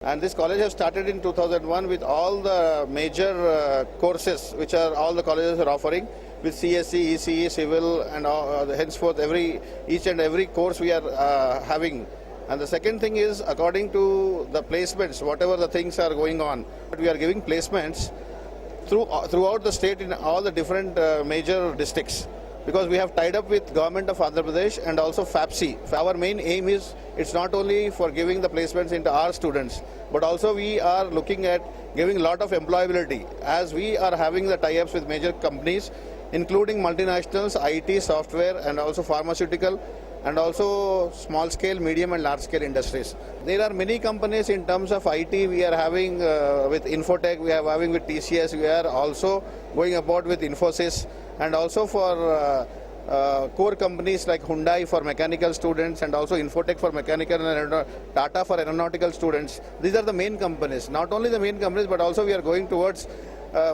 And this college has started in 2001 with all the major courses which are all the colleges are offering, with CSE, ECE, civil, and henceforth each and every course we are having. And the second thing is, according to the placements, whatever the things are going on, we are giving placements throughout the state in all the different major districts, because we have tied up with government of Andhra Pradesh and also FAPSI. Our main aim is, it's not only for giving the placements into our students, but also we are looking at giving a lot of employability, as we are having the tie-ups with major companies, including multinationals, IT, software, and also pharmaceutical, and also small scale, medium and large scale industries. There are many companies in terms of IT. We are having with Infotech, we are having with TCS, we are also going about with Infosys, and also for core companies like Hyundai for mechanical students, and also Infotech for mechanical, and Tata for aeronautical students. These are the main companies. Not only the main companies, but also we are going towards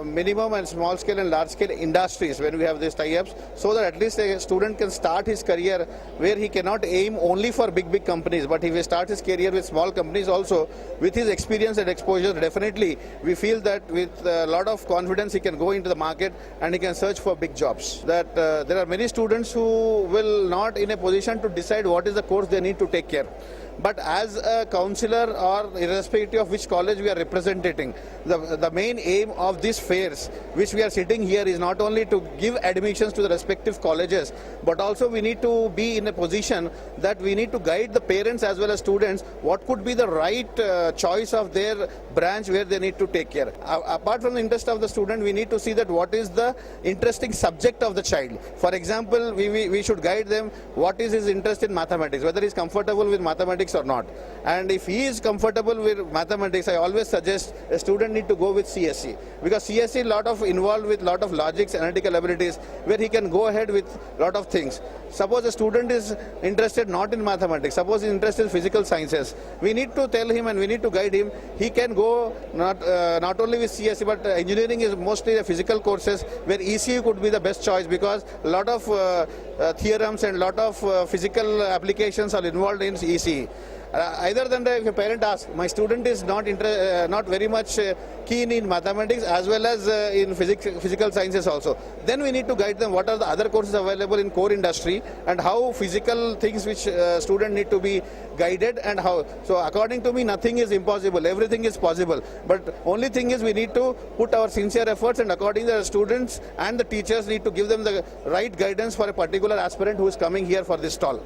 minimum and small scale and large scale industries when we have these tie-ups, so that at least a student can start his career where he cannot aim only for big companies, but if he starts his career with small companies also, with his experience and exposure, definitely we feel that with a lot of confidence he can go into the market and he can search for big jobs. That there are many students who will not in a position to decide what is the course they need to take care. But as a counselor, or irrespective of which college we are representing, the main aim of these fairs, which we are sitting here, is not only to give admissions to the respective colleges, but also we need to be in a position that we need to guide the parents as well as students what could be the right choice of their branch where they need to take care. Apart from the interest of the student, we need to see that what is the interesting subject of the child. For example, we should guide them what is his interest in mathematics, whether he is comfortable with mathematics or not. And if he is comfortable with mathematics, I always suggest a student need to go with CSE, because CSE involved with lot of logics, analytical abilities, where he can go ahead with lot of things. Suppose a student is interested not in mathematics, suppose he is interested in physical sciences, we need to tell him and we need to guide him. He can go not only with CSE, but engineering is mostly the physical courses, where ECU could be the best choice, because a lot of theorems and lot of physical applications are involved in ECE. Either than if a parent asks, my student is not very much keen in mathematics as well as in physical sciences also, then we need to guide them what are the other courses available in core industry, and how physical things which student need to be guided, and how. So according to me, nothing is impossible, everything is possible, but only thing is we need to put our sincere efforts, and according to the students and the teachers need to give them the right guidance for a particular aspirant who is coming here for this stall.